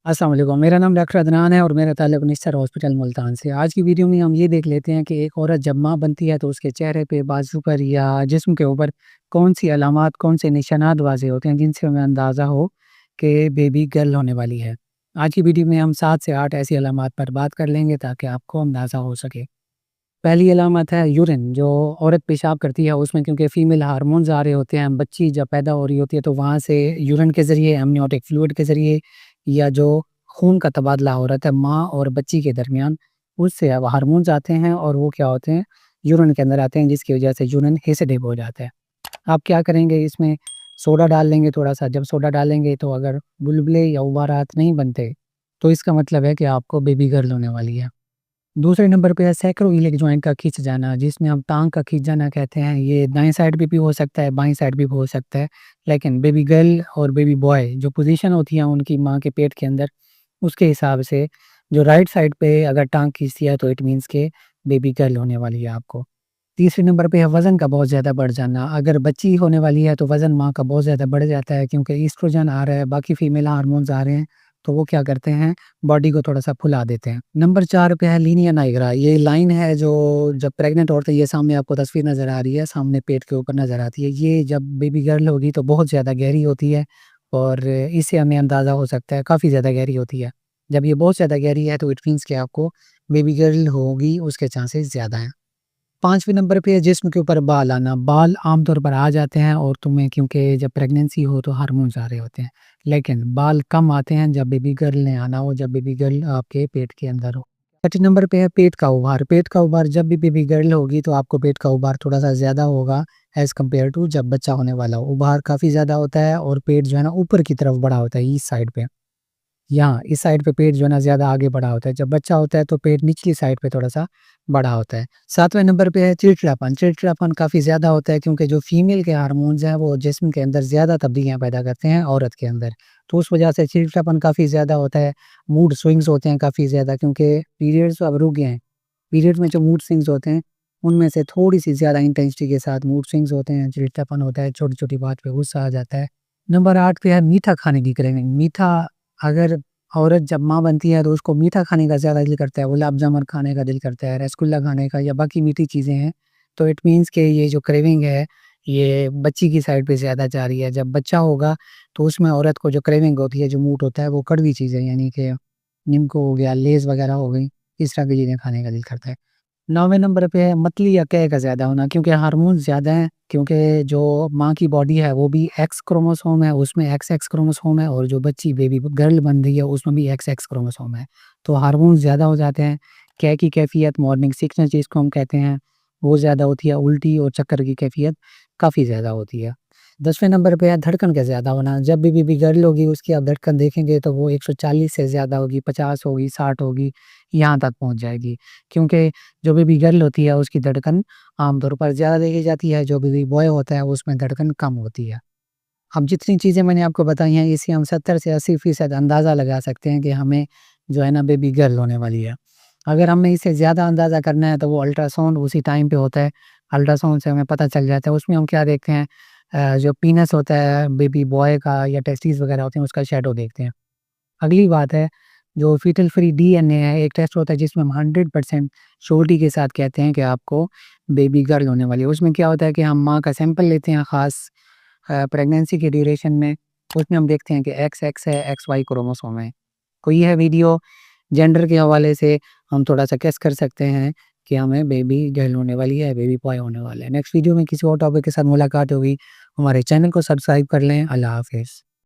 अस्सलाम वालेकुम। मेरा नाम डॉक्टर अदनान है और मेरा ताल्लुक़ निस्सर हॉस्पिटल मुल्तान से। आज की वीडियो में हम ये देख लेते हैं कि एक औरत जब माँ बनती है तो उसके चेहरे पे, बाजू पर या जिस्म के ऊपर कौन-सी अलामात, कौन से निशानात वाज़ेह होते हैं जिनसे हमें अंदाज़ा हो कि बेबी गर्ल होने वाली है। आज की वीडियो में हम 7 से 8 ऐसी अलामात पर बात कर लेंगे ताकि आपको अंदाज़ा हो सके। पहली अलामत है यूरिन, जो औरत पेशाब करती है उसमें क्योंकि फ़ीमेल हार्मोन्स आ रहे होते हैं, बच्ची जब पैदा हो रही होती है तो वहाँ से यूरिन के ज़रिए, एमनियोटिक फ्लूइड के ज़रिए या जो खून का तबादला हो रहा था माँ और बच्ची के दरमियान, उससे अब हार्मोन्स आते हैं और वो क्या होते हैं, यूरिन के अंदर आते हैं जिसकी वजह से यूरिन एसिडिक हो जाता है। आप क्या करेंगे इसमें सोडा डाल लेंगे थोड़ा-सा, जब सोडा डालेंगे तो अगर बुलबुले या उबारात नहीं बनते, तो इसका मतलब है कि आपको बेबी गर्ल होने वाली है। दूसरे नंबर पे है सैक्रोइलियक जॉइंट का खिंच जाना, जिसमें हम टाँग का खिंच जाना कहते हैं। ये दाएँ साइड पे भी हो सकता है, बाएँ साइड भी हो सकता है। लेकिन बेबी गर्ल और बेबी बॉय जो पोज़ीशन होती है उनकी माँ के पेट के अंदर, उसके हिसाब से जो राइट साइड पे अगर टाँग खींचती है तो इट मीन्स के बेबी गर्ल होने वाली है आपको। तीसरे नंबर पे है वज़न का बहुत ज़्यादा बढ़ जाना। अगर बच्ची होने वाली है तो वज़न माँ का बहुत ज़्यादा बढ़ जाता है क्योंकि एस्ट्रोजन आ रहा है, बाकी फीमेल हार्मोन्स आ रहे हैं, तो वो क्या करते हैं, बॉडी को थोड़ा-सा फुला देते हैं। नंबर 4 पे है लीनिया नाइग्रा। ये लाइन है जो जब प्रेग्नेंट औरतें, ये सामने आपको तस्वीर नज़र आ रही है, सामने पेट के ऊपर नज़र आती है। ये जब बेबी गर्ल होगी तो बहुत ज़्यादा गहरी होती है और इससे हमें अंदाज़ा हो सकता है काफ़ी ज़्यादा गहरी होती है। जब ये बहुत ज़्यादा गहरी है तो इट मीन्स कि आपको बेबी गर्ल होगी, उसके चांसेस ज़्यादा हैं। 5वें नंबर पे है जिस्म के ऊपर बाल आना। बाल आमतौर पर आ जाते हैं औरतों में क्योंकि जब प्रेगनेंसी हो तो हार्मोन्स आ रहे होते हैं। लेकिन बाल कम आते हैं जब बेबी गर्ल ने आना हो, जब बेबी गर्ल आपके पेट के अंदर हो। छठे नंबर पे है पेट का उभार। पेट का उभार जब भी बेबी गर्ल होगी तो आपको पेट का उभार थोड़ा-सा ज़्यादा होगा एज़ कम्पेयर टू जब बच्चा होने वाला हो। उभार काफ़ी ज़्यादा होता है और पेट जो है ना ऊपर की तरफ बड़ा होता है इस साइड पे। यहाँ इस साइड पे पेट जो है ना ज़्यादा आगे बढ़ा होता है। जब बच्चा होता है तो पेट निचली साइड पे थोड़ा-सा बड़ा होता है। 7वें नंबर पे है चिड़चिड़ापन। चिड़चिड़ापन काफ़ी ज़्यादा होता है क्योंकि जो फीमेल के हार्मोन्स हैं वो जिस्म के अंदर ज़्यादा तब्दीलियाँ पैदा करते हैं औरत के अंदर। तो उस वजह से चिड़चिड़ापन काफ़ी ज़्यादा होता है। मूड स्विंग्स होते हैं काफ़ी ज़्यादा क्योंकि पीरियड्स अब रुक गए हैं। पीरियड में जो मूड स्विंग्स होते हैं, उनमें से थोड़ी-सी ज़्यादा इंटेंसिटी के साथ मूड स्विंग्स होते हैं, चिड़चिड़ापन होता है, छोटी-छोटी बात पे गुस्सा आ जाता है। नंबर 8 पे है मीठा खाने की क्रेविंग। मीठा, अगर औरत जब माँ बनती है तो उसको मीठा खाने का ज़्यादा दिल करता है, गुलाब जामुन खाने का दिल करता है, रसगुल्ला खाने का या बाकी मीठी चीज़ें हैं, तो इट मीन्स कि ये जो क्रेविंग है, ये बच्ची की साइड पे ज़्यादा जा रही है। जब बच्चा होगा तो उसमें औरत को जो क्रेविंग होती है, जो मूड होता है, वो कड़वी चीज़ें यानी कि निम्को हो गया, लेज़ वगैरह हो गई, इस तरह की चीज़ें खाने का दिल करता है। 9वें नंबर पे है मतली या कह का ज़्यादा होना क्योंकि हार्मोन्स ज़्यादा हैं, क्योंकि जो माँ की बॉडी है वो भी एक्स क्रोमोसोम है, उसमें एक्स-एक्स क्रोमोसोम है और जो बच्ची बेबी गर्ल बन रही है उसमें भी एक्स-एक्स क्रोमोसोम है। तो हार्मोन्स ज़्यादा हो जाते हैं, कह की कैफ़ियत, मॉर्निंग सिकनेस जिसको हम कहते हैं, वो ज़्यादा होती है, उल्टी और चक्कर की कैफ़ियत काफ़ी ज़्यादा होती है। 10वें नंबर पे है धड़कन का ज़्यादा होना। जब भी बेबी गर्ल होगी उसकी आप धड़कन देखेंगे तो वो 140 से ज़्यादा होगी, 50 होगी, 60 होगी, यहाँ तक पहुँच जाएगी। क्योंकि जो बेबी गर्ल होती है उसकी धड़कन आमतौर पर ज़्यादा देखी जाती है, जो बेबी बॉय होता है उसमें धड़कन कम होती है। अब जितनी चीज़ें मैंने आपको बताई हैं इससे हम 70 से 80% अंदाज़ा लगा सकते हैं कि हमें जो है ना बेबी गर्ल होने वाली है। अगर हमें इससे ज़्यादा अंदाज़ा करना है तो वो अल्ट्रासाउंड उसी टाइम पे होता है। अल्ट्रासाउंड से हमें पता चल जाता है, उसमें हम क्या देखते हैं, जो पीनस होता है बेबी बॉय का या टेस्टिस वगैरह होते हैं उसका शैडो देखते हैं। अगली बात है, जो फीटल फ्री डीएनए है, एक टेस्ट होता है जिसमें हम 100% श्योरिटी के साथ कहते हैं कि आपको बेबी गर्ल होने वाली है। उसमें क्या होता है कि हम माँ का सैंपल लेते हैं ख़ास प्रेगनेंसी के ड्यूरेशन में, उसमें हम देखते हैं कि एक्स-एक्स है, एक्स-वाई क्रोमोसोम है। तो ये है वीडियो, जेंडर के हवाले से हम थोड़ा-सा गेस कर सकते हैं कि हमें बेबी गर्ल होने वाली है, बेबी बॉय होने वाला है। नेक्स्ट वीडियो में किसी और टॉपिक के साथ मुलाकात होगी। हमारे चैनल को सब्सक्राइब कर लें। अल्लाह हाफ़िज़।